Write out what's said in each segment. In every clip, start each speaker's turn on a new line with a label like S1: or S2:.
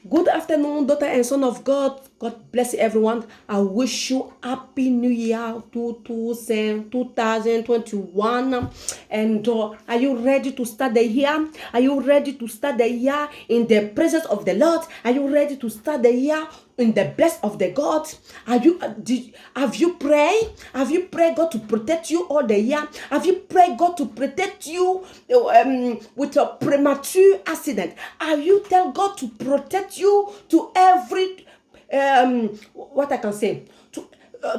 S1: Good afternoon, daughter and son of God. God bless everyone. I wish you happy new year 2021. And are you ready to start the year? Are you ready to start the year in the presence of the Lord? Are you ready to start the year in the blessing of the God? Have you prayed? Have you prayed God to protect you all the year? Have you prayed God to protect you with a premature accident? Have you tell God to protect you to every what I can say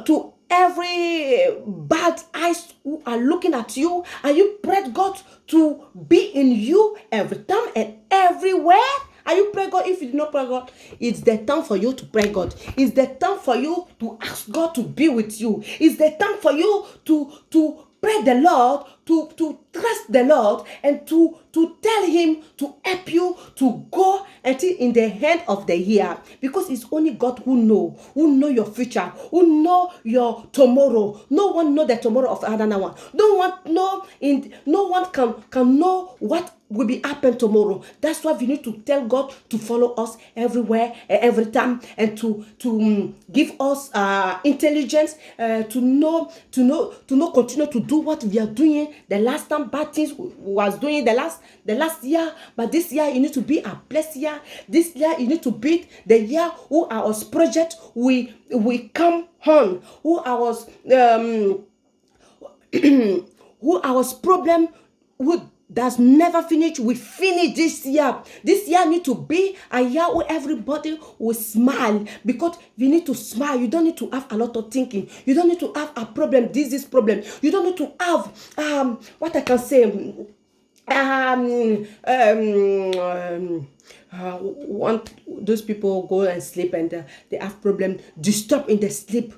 S1: to every bad eyes who are looking at you? Are you prayed God to be in you every time and everywhere? Are you pray God? If you do not pray God, it's the time for you to pray God. It's the time for you to ask God to be with you. It's the time for you to pray the Lord, to trust the Lord, and to tell him to help you to go until in the end of the year. Because it's only God who know your future, who know your tomorrow. No one know the tomorrow of another one. No one can know what will be happen tomorrow. That's why we need to tell God to follow us everywhere, every time, and to give us intelligence to know, continue to do what we are doing. The last time bad things was doing the last year, but this year you need to be a blessed year. This year you need to be the year who our project we come on, who our who our problem would does never finish. We finish this year. This year need to be a year where everybody will smile, because we need to smile. You don't need to have a lot of thinking. You don't need to have a problem. This problem. You don't need to have what I can say. Want those people go and sleep and they have problem disturb in the sleep.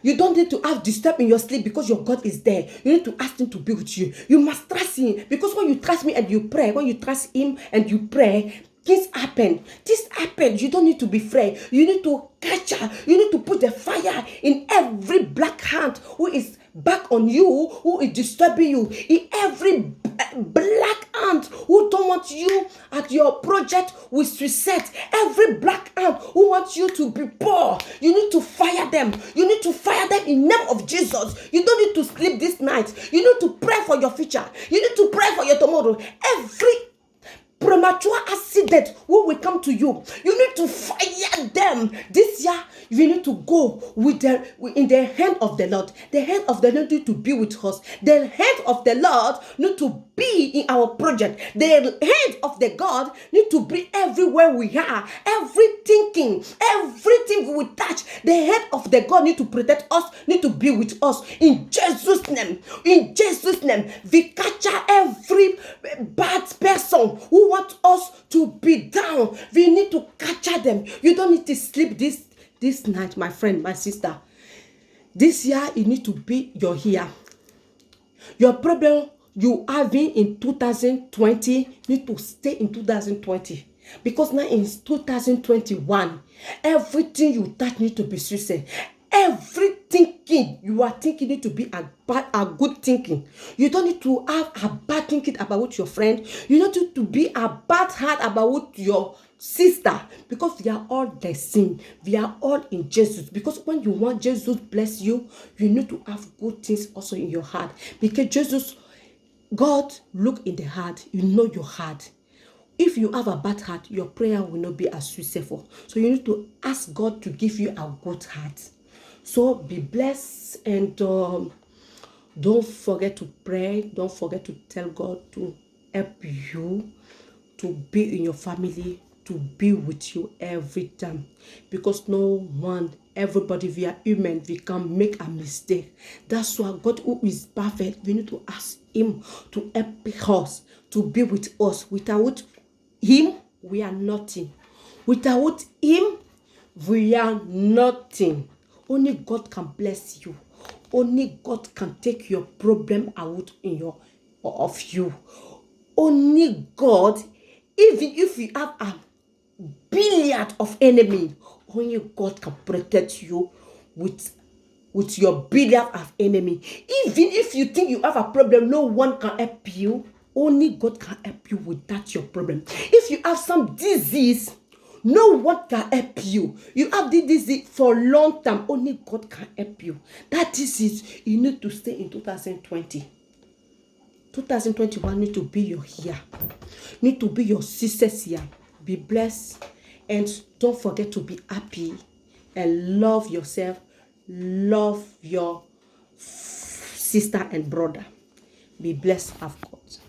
S1: You don't need to have disturb in your sleep, because your God is there. You need to ask him to be with you. You must trust him, because when you trust me and you pray, when you trust him and you pray, things happen. This happens. You don't need to be afraid. You need to catch her. You need to put the fire in every black hand who is back on you, who is disturbing you, in every black hand who don't want you at your project with reset, every black hand who wants you to be poor. You need to fire them. You need to fire them in the name of Jesus. You don't need to sleep this night. You need to pray for your future. You need to pray for your tomorrow. Every premature accident who will come to you, you need to fire them. This year you need to go in the hand of the Lord. The hand of the Lord need to be with us. The hand of the Lord need to be in our project. The hand of the God need to be everywhere we are. Everything we touch, the hand of the God need to protect us, need to be with us. In Jesus' name, we capture every bad person who want us to be down. We need to capture them. You don't need to sleep this night, my friend, my sister. This year, you need to be your year. Your problem you having in 2020 need to stay in 2020. Because now in 2021, everything you touch need to be success. Every thinking you are thinking need to be a good thinking. You don't need to have a bad thinking about your friend. You don't need to be a bad heart about your sister, because we are all the same. We are all in Jesus. Because when you want Jesus bless you, you need to have good things also in your heart. Because Jesus, God look in the heart. You know your heart. If you have a bad heart, your prayer will not be as successful. So you need to ask God to give you a good heart. So be blessed, and don't forget to pray. Don't forget to tell God to help you to be in your family, to be with you every time. Because everybody, we are human, we can make a mistake. That's why God, who is perfect, we need to ask him to help us, to be with us. Without him, we are nothing. Without him, we are nothing. Only God can bless you. Only God can take your problem out of you. Only God, even if you have a billion of enemies, only God can protect you with your billion of enemy. Even if you think you have a problem, no one can help you. Only God can help you with that your problem. If you have some disease, No one can help you. You have did this for a long time. Only God can help you. That is it. You need to stay in 2020. 2021 need to be your year. Need to be your sister's year. Be blessed. And don't forget to be happy. And love yourself. Love your sister and brother. Be blessed, of course.